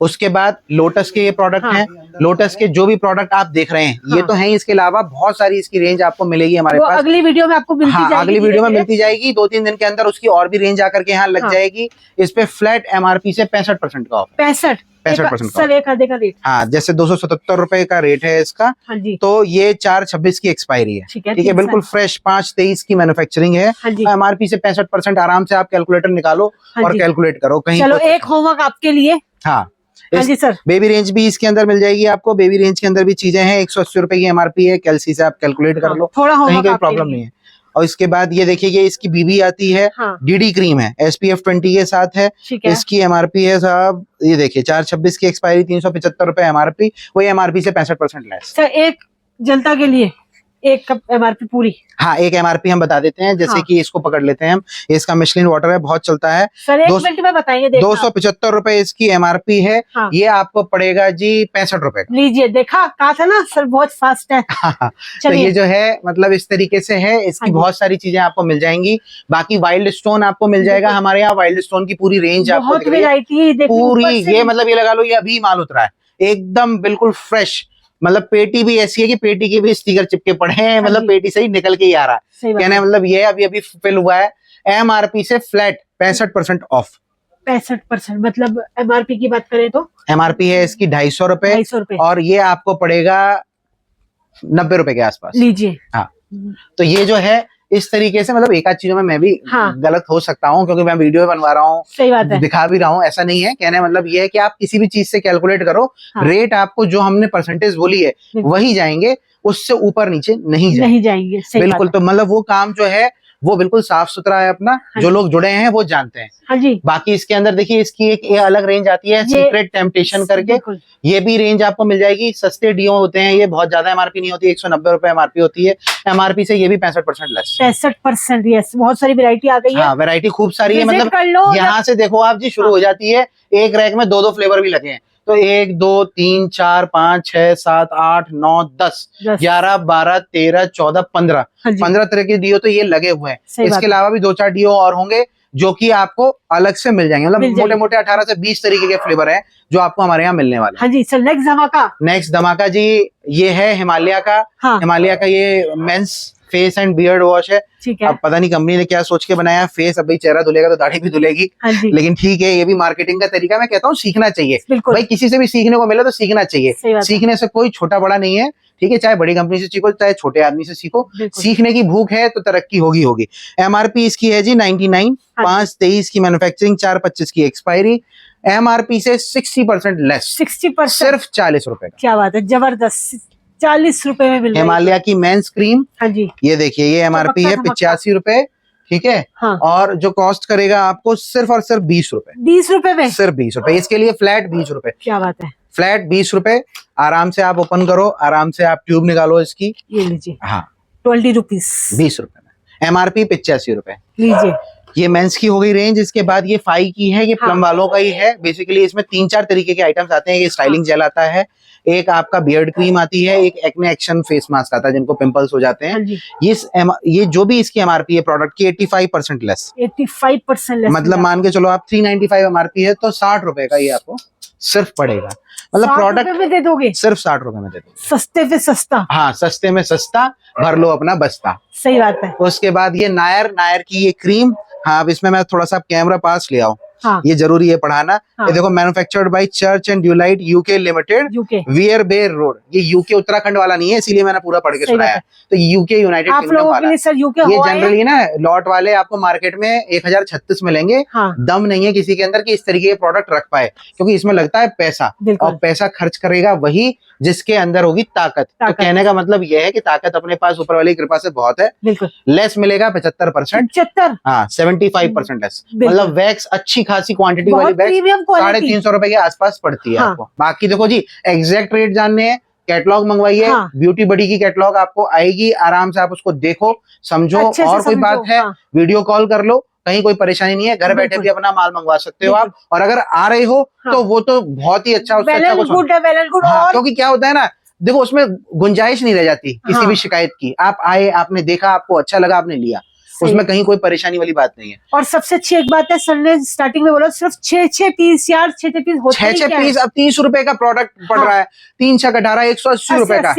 उसके बाद लोटस के ये प्रोडक्ट हाँ। हैं। लोटस के जो भी प्रोडक्ट आप देख रहे हैं, ये हाँ। तो हैं, इसके अलावा बहुत सारी इसकी रेंज आपको मिलेगी हमारे वो पास। अगली वीडियो में आपको मिलती हाँ, जाएगी, अगली वीडियो में धीरे-धीरे। मिलती जाएगी। 2-3 दिन के अंदर उसकी और भी रेंज आकर के यहाँ लग हाँ। जाएगी। इस पे फ्लैट MRP से 65% का ऑफ। 65% का सर, एक आधे का रेट। हाँ, जैसे 277 रुपए का रेट है इसका। हाँ जी। तो ये 4/26 की एक्सपायरी है। ठीक है, ठीक है, बिल्कुल फ्रेश 5/23 की मैन्युफैक्चरिंग है। हाँ जी। MRP से 65%। आराम से आप कैलकुलेटर निकालो हाँ और जी। कैलकुलेट करो कहीं। चलो एक होमवर्क आपके लिए। हाँ, हाँ जी सर। बेबी रेंज भी इसके अंदर मिल जाएगी आपको। बेबी रेंज के अंदर भी चीजें हैं। 180 रुपए की MRP है। कैलसी से आप कैलकुलेट कर लो, थोड़ा कहीं होमवर्क कोई आपके प्रॉब्लम लिए। नहीं है। और इसके बाद ये देखिए, ये इसकी बीबी आती है। हाँ। DD क्रीम है, SPF 20 के साथ है। ठीक है। इसकी MRP है साहब, ये देखिए 4/26 की एक्सपायरी, 375 रुपए MRP। वही MRP से 65% लेस। सर एक जनता के लिए एक कप MRP पूरी। हाँ, एक MRP हम बता देते हैं। जैसे हाँ। कि इसको पकड़ लेते हैं हम। इसका मिशलिन वाटर है, बहुत चलता है। सर एक मिनट में बताएंगे, देखना। 275 रुपए इसकी MRP है। हाँ। ये आपको पड़ेगा जी 65 रुपए का। लीजिए, देखा, कहा था ना सर, बहुत फास्ट है। तो ये जो है, मतलब इस तरीके से है। इसकी हाँ बहुत सारी चीजें आपको मिल जाएंगी। बाकी वाइल्ड स्टोन आपको मिल जाएगा हमारे यहाँ। वाइल्ड स्टोन की पूरी रेंज आपको बहुत दिख रही है। वैरायटी पूरी ये मतलब ये लगा लो, ये अभी माल उतरा है, एकदम बिल्कुल फ्रेश। मतलब पेटी भी ऐसी है कि पेटी के भी स्टिकर चिपके पड़े हैं। मतलब पेटी से ही निकल के ही आ रहा है। कहने मतलब ये अभी अभी फिल हुआ है। MRP से फ्लैट 65% ऑफ। 65%, मतलब MRP की बात करें तो MRP है इसकी 250 रुपए। 250 रुपए। और ये आपको पड़ेगा 90 रुपए के आसपास। लीजिए। हाँ, तो ये जो है इस तरीके से, मतलब एक आध चीजों में मैं भी हाँ। गलत हो सकता हूँ, क्योंकि मैं वीडियो बनवा रहा हूँ, सही बात है, दिखा भी रहा हूँ, ऐसा नहीं है। कहने मतलब ये है कि आप किसी भी चीज से कैलकुलेट करो। हाँ। रेट आपको जो हमने परसेंटेज बोली है वही जाएंगे, उससे ऊपर नीचे नहीं जाएंगे। सही बिल्कुल। बात है। तो मतलब वो काम जो है वो बिल्कुल साफ सुथरा है अपना। जो लोग जुड़े हैं वो जानते हैं। हाँ जी। बाकी इसके अंदर देखिए, इसकी एक ये अलग रेंज आती है, सीक्रेट टेम्पटेशन करके। ये भी रेंज आपको मिल जाएगी। सस्ते डीओ होते हैं ये, बहुत ज्यादा MRP नहीं होती, 190 रुपए MRP होती है। MRP से ये भी 65% लेस। 65%, यस। बहुत सारी वैरायटी आ गई है। हाँ, वैरायटी खूब सारी है। मतलब कर लो, यहाँ से देखो आप जी, शुरू हो जाती है। एक रैक में 2-2 फ्लेवर भी लगे हैं। तो 1 2 3 4 5 6 7 8 9 10 11 12 13 14 15 15 तरह के डीओ तो ये लगे हुए हैं। इसके अलावा भी 2-4 डीओ और होंगे जो कि आपको अलग से मिल जाएंगे। मतलब मोटे मोटे 18 से 20 तरीके के फ्लेवर हैं जो आपको हमारे यहाँ मिलने वाले हैं। हाँ जी सर। नेक्स्ट धमाका जी, ये है हिमालय का। हाँ। हिमालय का ये men's face and beard wash है। ठीक है। अब पता नहीं कंपनी ने क्या सोच के बनाया। फेस, अब भाई चेहरा धुलेगा तो दाढ़ी भी धुलेगी। लेकिन ठीक है, ये भी मार्केटिंग का तरीका। मैं कहता हूँ सीखना चाहिए भाई, किसी से भी सीखने को मिले तो सीखना चाहिए। सीखने से कोई छोटा बड़ा नहीं है। ठीक है, चाहे बड़ी कंपनी से सीखो, चाहे छोटे आदमी से सीखो। सीखने की भूख है तो तरक्की होगी। MRP इसकी है जी 99, 5/23 की मैन्युफैक्चरिंग, 4/25 की एक्सपायरी। MRP से 60% लेस, 60%, सिर्फ 40 रुपए का। क्या बात है, जबरदस्त। 40 रुपए में मिल रहा है। हिमालय की मेंस क्रीम। हाँ जी, ये देखिए, ये MRP है 85 रुपए। ठीक है। हाँ। और जो कॉस्ट करेगा आपको सिर्फ और सिर्फ 20 रुपए। 20 रुपए में, सिर्फ 20 रुपए। इसके लिए फ्लैट 20 रुपए। क्या बात है, फ्लैट 20 रुपए। आराम से आप ओपन करो, आराम से आप ट्यूब निकालो इसकी। ये लीजिए। हाँ, 20 रुपीज, 20 रुपए में। MRP 85 रुपए। लीजिए। ये मेंस की हो गई रेंज। इसके बाद ये 5 की है, ये प्लम वालों का ही है। बेसिकली इसमें 3-4 तरीके के आइटम्स आते हैं। ये स्टाइलिंग जेल आता है, एक आपका बियर्ड क्रीम आती है, एक एक्ने एक्शन फेस मास्क आता है जिनको पिंपल्स हो जाते हैं। ये जो भी इसकी MRP है प्रोडक्ट की 85% लेस। 85% लेस, मतलब मान के चलो आप 395 MRP है तो 60 रुपए का ये आपको सिर्फ पड़ेगा। मतलब प्रोडक्ट हाँ, सस्ते में सस्ता, भर लो अपना बस्ता। सही बात है। उसके बाद ये नायर की ये क्रीम। हाँ, अब इसमें मैं थोड़ा सा कैमरा पास ले आऊं। हाँ। ये जरूरी है पढ़ाना। हाँ। ये देखो मैन्युफैक्चर्ड बाय चर्च एंड ड्यूलाइट UK limited, Wear Bay Road. ये यूके उत्तराखंड वाला नहीं है, इसीलिए मैंने पूरा पढ़ के सुनाया। तो यूके यूनाइटेड किंगडम वाला। ये जनरली ना लॉट वाले आपको मार्केट में 1036 मिलेंगे। दम नहीं है किसी के अंदर कि इस तरीके के प्रोडक्ट रख पाए, क्योंकि इसमें लगता है पैसा, और पैसा खर्च करेगा वही जिसके अंदर होगी ताकत। तो कहने का मतलब यह है कि ताकत अपने पास ऊपर वाली कृपा से बहुत है। लेस मिलेगा 75%, हाँ 75% लेस। मतलब वैक्स अच्छी खासी क्वांटिटी वाली वैक्स 350 रुपए के आसपास पड़ती है आपको। बाकी देखो जी, एग्जैक्ट रेट जानने हैं, कैटलॉग मंगवाइए। ब्यूटी बडी की कैटलॉग आपको आएगी, आराम से आप उसको देखो, समझो। और कोई बात है वीडियो कॉल कर लो, कहीं कोई परेशानी नहीं है, घर बैठे भी अपना माल मंगवा सकते हो आप। और अगर आ रहे हो तो वो तो बहुत ही अच्छा, उससे अच्छा कुछ हाँ, क्योंकि क्या होता है ना, देखो उसमें गुंजाइश नहीं रह जाती किसी भी शिकायत की। आप आए, आपने देखा, आपको अच्छा लगा, आपने लिया, उसमें कहीं कोई परेशानी वाली बात नहीं है। और सबसे अच्छी एक बात है, सर ने स्टार्टिंग में बोला सिर्फ 6 पीस यार, 6 पीस होते हैं, 6 पीस। अब 30 रुपए का प्रोडक्ट पड़ रहा है, 3 6 18 180 रुपए का,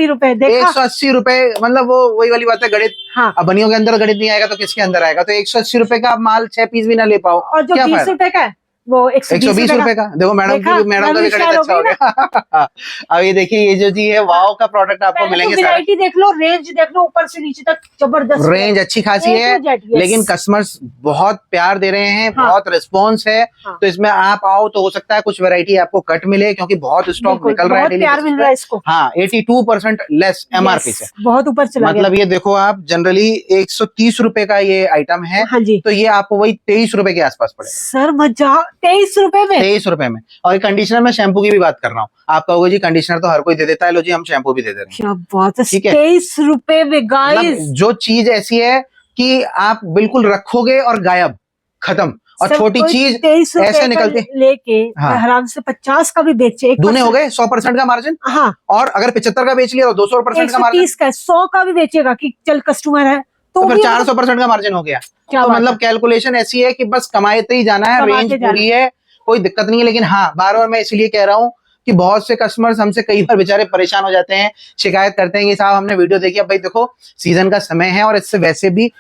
180 रुपए। मतलब वो वही वाली बात है, गणित। अब बनियों के अंदर गणित नहीं आएगा तो किसके अंदर आएगा? तो 180 रुपए का आप माल 6 पीस भी ना ले पाओ, और जो 20 रुपए का है वो 120 रुपए का। देखो मैडम का भी गणित अच्छा हो गया। अब ये देखिए, ये जो जी है वाव का प्रोडक्ट आपको मिलेंगे। वैरायटी देख लो, रेंज देख लो, ऊपर से नीचे तक जबरदस्त रेंज अच्छी खासी है, लेकिन कस्टमर्स बहुत प्यार दे रहे हैं, बहुत रिस्पॉन्स है। तो इसमें आप आओ तो हो सकता है कुछ वैरायटी आपको कट मिले, क्योंकि बहुत स्टॉक निकल रहा है, प्यार मिल रहा है इसको। हाँ 82% लेस एमआरपी से, बहुत ऊपर चला गया। मतलब ये देखो आप, जनरली 130 रुपए का ये आइटम है, तो ये आपको वही 23 रुपए के आसपास पड़ेगा। सर मजा, 23 रुपए में, 23 रुपए में। और कंडीशनर में शैम्पू की भी बात कर रहा हूँ। आप कहोगे जी कंडीशनर तो हर कोई दे देता है, लो जी हम शैम्पू भी दे दे रहे हैं। क्या बात है, 23 रुपए में गाइस। जो चीज ऐसी है कि आप बिल्कुल रखोगे और गायब, खत्म। और छोटी चीज ऐसे निकलती लेके आराम से 50 का भी बेचे, दूने हो गए 100% का मार्जिन। हाँ, और अगर 75 का बेच लिया तो 200% का मार्जिन, 100 का भी बेचेगा कि चल कस्टमर है तो फिर 400% का मार्जिन हो गया। तो मतलब कैलकुलेशन ऐसी है कि बस कमाते ही जाना है, रेंज पूरी है, कोई दिक्कत नहीं है। लेकिन हाँ, बार बार मैं इसलिए कह रहा हूँ कि बहुत से कस्टमर्स हमसे कई बार बेचारे परेशान हो जाते हैं, शिकायत करते हैं कि साहब हमने वीडियो देखी। अब भाई देखो सीजन का समय है, और इससे वैसे भी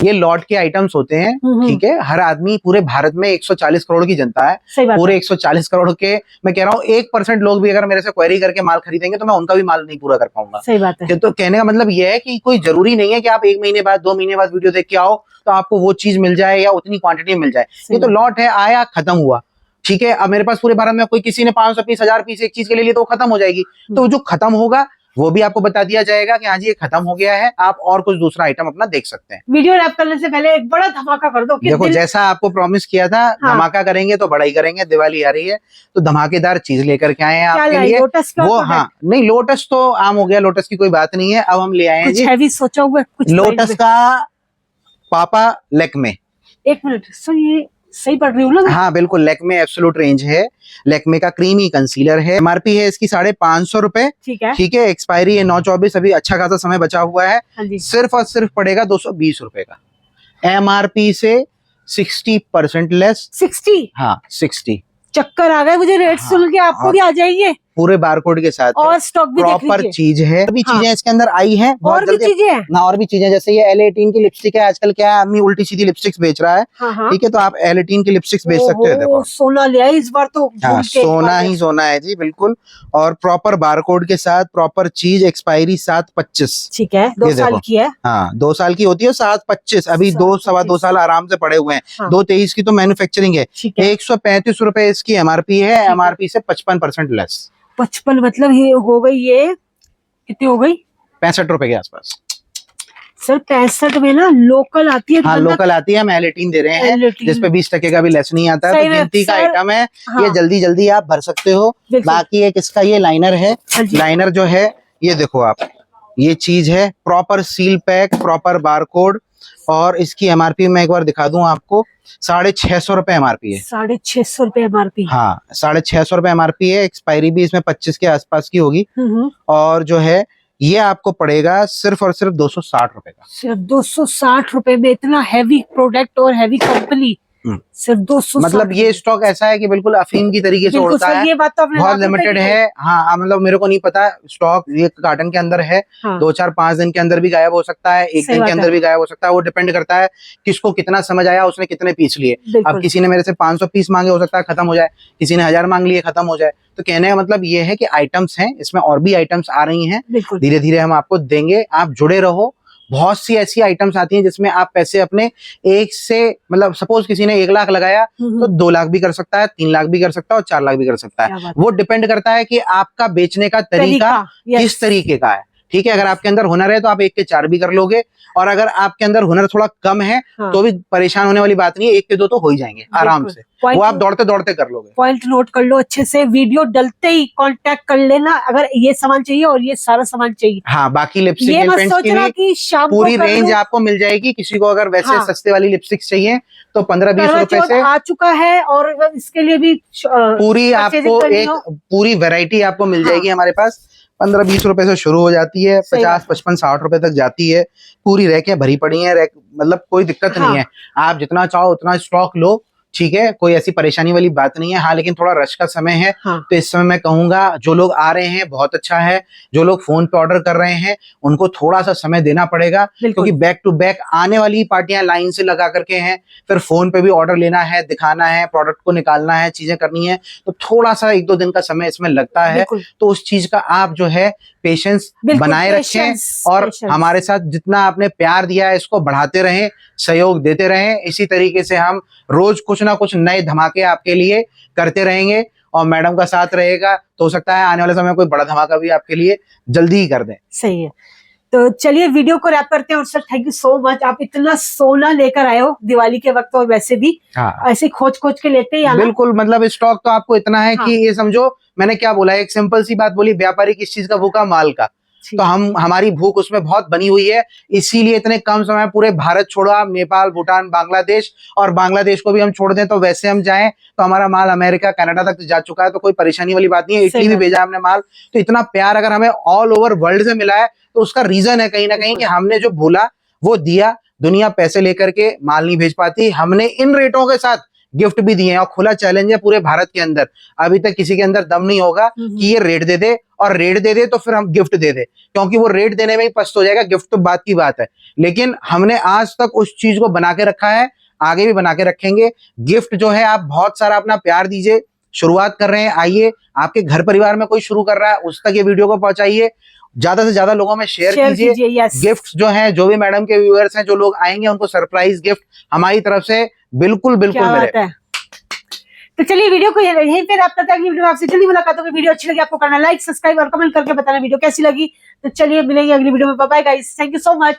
ये लॉट के आइटम्स होते हैं, ठीक है। हर आदमी, पूरे भारत में 140 करोड़ की जनता है, पूरे 140 करोड़ के मैं कह रहा हूँ 1% लोग भी अगर मेरे से क्वेरी करके माल खरीदेंगे तो मैं उनका भी माल नहीं पूरा कर पाऊंगा। सही बात है। तो कहने का मतलब ये है कि कोई जरूरी नहीं है कि आप 1 महीने बाद 2 महीने बाद वीडियो देख के आओ तो आपको वो चीज मिल जाए या उतनी क्वांटिटी मिल जाए। ये तो लॉट है, आया खत्म हुआ, ठीक है। अब मेरे पास पूरे भारत में कोई किसी ने 500 पीस 1000 पीस एक चीज के लिए तो वो खत्म हो जाएगी। तो जो खत्म होगा वो भी आपको बता दिया जाएगा कि हाँ जी ये खत्म हो गया है, आप और कुछ दूसरा आइटम अपना देख सकते हैं। वीडियो रैप करने से पहले एक बड़ा धमाका कर दो। देखो जैसा आपको प्रॉमिस किया था, धमाका करेंगे तो बड़ा ही करेंगे। दिवाली आ रही है तो धमाकेदार चीज लेकर के आए हैं आपके लिए। वो हाँ, नहीं लोटस तो आम हो गया, लोटस की कोई बात नहीं है। अब हम ले आए हैं जी सोचा हुआ कुछ लोटस का पापा लैक्मे। एक मिनट सर, ये सही पढ़ रही हूँ ना? हाँ बिल्कुल, लैक्मे एब्सोल्यूट रेंज है। लैक्मे का क्रीमी कंसीलर है, एमआरपी है इसकी 550 रुपए, ठीक है। एक्सपायरी है 9/24, अभी अच्छा खासा समय बचा हुआ है। सिर्फ और सिर्फ पड़ेगा 220 रुपए का, एमआरपी से 60% लेस। 60? हाँ 60। चक्कर आ गए मुझे रेट सुन के, आपको भी आ जाएंगे पूरे बारकोड के साथ। और स्टॉक भी प्रॉपर चीज है, भी चीजें इसके अंदर आई हैं, और भी चीजें हैं ना, और भी चीजें जैसे ये L18 की लिपस्टिक है। आजकल क्या है, आदमी उल्टी सीधी लिपस्टिक्स बेच रहा है, ठीक है। तो आप L18 की लिपस्टिक्स बेच सकते हो। देखो सोना लिया है इस बार तो। हाँ, सोना ही सोना है जी, बिल्कुल। और प्रॉपर बारकोड के साथ, प्रॉपर चीज, एक्सपायरी 7/25, ठीक है। 2 साल की है। हाँ 2 साल की होती है, 7/25। अभी 2-2.25 साल आराम से पड़े हुए हैं। 2-23 की तो मैन्युफैक्चरिंग है। 135 रुपए इसकी एमआरपी है, एमआरपी से 55% लेस। 55 मतलब ये हो गई, ये कितनी हो गई? 65 रुपए के आसपास। सर 65 में ना लोकल आती है। हाँ लोकल आती है, हम L18 दे रहे हैं, जिसपे 20% का भी लेस नहीं आता है। तो गिनती का आइटम है। हाँ। ये जल्दी जल्दी आप भर सकते हो। बाकी एक इसका ये लाइनर है, लाइनर जो है ये देखो आप, ये चीज है proper seal pack, proper barcode. और इसकी एमआरपी मैं एक बार दिखा दूं आपको, 650 रुपए एमआरपी है। 650 रुपए एमआरपी? हाँ 650 रुपए एमआरपी है। एक्सपायरी भी इसमें 25 के आसपास की होगी। और जो है ये आपको पड़ेगा सिर्फ और सिर्फ 260 रुपए का। सिर्फ 260 रुपए में इतना हैवी प्रोडक्ट और हैवी कंपनी, सिर्फ 200, मतलब ये स्टॉक ऐसा है कि बिल्कुल अफीम की तरीके से उड़ता है। ये बात तो आपने बहुत लिमिटेड है। हाँ, मतलब मेरे को नहीं पता, स्टॉक ये कार्टन के अंदर है। हाँ। 2-4-5 दिन के अंदर भी गायब हो सकता है, एक दिन के अंदर भी गायब हो सकता है। वो डिपेंड करता है किसको कितना समझ आया, उसने कितने पीस लिए। अब किसी ने मेरे से 500 पीस मांगे, हो सकता है खत्म हो जाए, किसी ने 1000 मांग लिए, खत्म हो जाए। तो कहने का मतलब ये है कि आइटम्स हैं, इसमें और भी आइटम्स आ रही हैं, धीरे धीरे हम आपको देंगे, आप जुड़े रहो। बहुत सी ऐसी आइटम्स आती हैं जिसमें आप पैसे अपने एक से, मतलब सपोज किसी ने 1 लाख लगाया तो 2 लाख भी कर सकता है, 3 लाख भी कर सकता है और 4 लाख भी कर सकता है। वो डिपेंड करता है कि आपका बेचने का तरीका किस तरीके का है। ठीक है, अगर आपके अंदर हुनर है तो आप 1 के 4 भी कर लोगे, और अगर आपके अंदर हुनर थोड़ा कम है तो भी परेशान होने वाली बात नहीं है, 1 के 2 तो हो ही जाएंगे आराम से। वो आप दौड़ते दौड़ते कर लोगे। पॉइंट नोट कर लो अच्छे से, वीडियो डलते ही कांटेक्ट कर लेना अगर ये सामान चाहिए और ये सारा सामान चाहिए। हाँ, बाकी लिपस्टिक नेल पेंट्स की भी पूरी रेंज आपको मिल जाएगी। किसी को अगर वैसे सस्ते वाली लिपस्टिक चाहिए तो 15-20 रुपए से आ चुका है, और इसके लिए भी पूरी आपको एक पूरी वैरायटी आपको मिल जाएगी हमारे पास। 15-20 रुपए से शुरू हो जाती है, 50-55-60 रुपए तक जाती है। पूरी रैकें भरी पड़ी हैं, मतलब कोई दिक्कत नहीं है, आप जितना चाहो उतना स्टॉक लो। ठीक है, कोई ऐसी परेशानी वाली बात नहीं है। हाँ, लेकिन थोड़ा रश का समय है। तो इस समय मैं कहूंगा जो लोग आ रहे हैं बहुत अच्छा है, जो लोग फोन पे ऑर्डर कर रहे हैं उनको थोड़ा सा समय देना पड़ेगा, क्योंकि बैक टू बैक आने वाली पार्टियां लाइन से लगा करके हैं, फिर फोन पे भी ऑर्डर लेना है, दिखाना है, प्रोडक्ट को निकालना है, चीजें करनी है, तो थोड़ा सा 1-2 दिन का समय इसमें लगता है। तो उस चीज का आप जो है पेशेंस बनाए रखें, और हमारे साथ जितना आपने प्यार दिया है इसको बढ़ाते रहें, सहयोग देते रहें। इसी तरीके से हम रोज कुछ ना कुछ नए धमाके आपके लिए करते रहेंगे, और मैडम का साथ रहेगा तो हो सकता है आने वाले समय कोई बड़ा धमाका भी आपके लिए जल्दी ही कर दें। सही है, तो चलिए वीडियो को रैप करते हैं। और sir thank you so much, आप इतना सोना लेकर आए हो दिवाली के वक्त, और वैसे भी ऐसे खोज के लेते हैं। बिल्कुल, मतलब स्टॉक तो आपको इतना है कि ये समझो, मैंने क्या बोला, एक सिंपल सी बात बोली, व्यापारी किस चीज का भूखा, माल का। तो हमारी भूख उसमें बहुत बनी हुई है, इसीलिए इतने कम समय पूरे भारत छोड़ो आप, नेपाल, भूटान, बांग्लादेश, और बांग्लादेश को भी हम छोड़ दें तो वैसे हम जाएं तो हमारा माल अमेरिका, कनाडा तक जा चुका है, तो कोई परेशानी वाली बात नहीं है। इटली भी भेजा हमने माल। तो इतना प्यार अगर हमें ऑल ओवर वर्ल्ड से मिला है तो उसका रीजन है कहीं ना कहीं कि हमने जो बोला वो दिया। दुनिया पैसे लेकर के माल नहीं भेज पाती, हमने इन रेटों के साथ गिफ्ट भी दिए हैं, और खुला चैलेंज है पूरे भारत के अंदर, अभी तक किसी के अंदर दम नहीं होगा कि ये रेट दे दे, और रेट दे दे तो फिर हम गिफ्ट दे दे, क्योंकि वो रेट देने में ही पस्त हो जाएगा, गिफ्ट तो बात की बात है। लेकिन हमने आज तक उस चीज को बना के रखा है, आगे भी बना के रखेंगे। गिफ्ट जो है आप बहुत सारा अपना प्यार दीजिए, शुरुआत कर रहे हैं, आइए, आपके घर परिवार में कोई शुरू कर रहा है उस तक ये वीडियो को पहुंचाइए, ज्यादा से ज्यादा लोगों में शेयर कीजिए। गिफ्ट जो है, जो भी मैडम के व्यूअर्स हैं, जो लोग आएंगे उनको सरप्राइज गिफ्ट हमारी तरफ से बिल्कुल मिले। तो चलिए वीडियो को यहीं पे रैप करते हैं। अगली वीडियो आपसे जल्दी मुलाकात होगी। वीडियो अच्छी लगी आपको करना लाइक, सब्सक्राइब और कमेंट करके बताना वीडियो कैसी लगी। तो चलिए मिलेंगे अगली वीडियो में। Bye bye guys, thank you so much.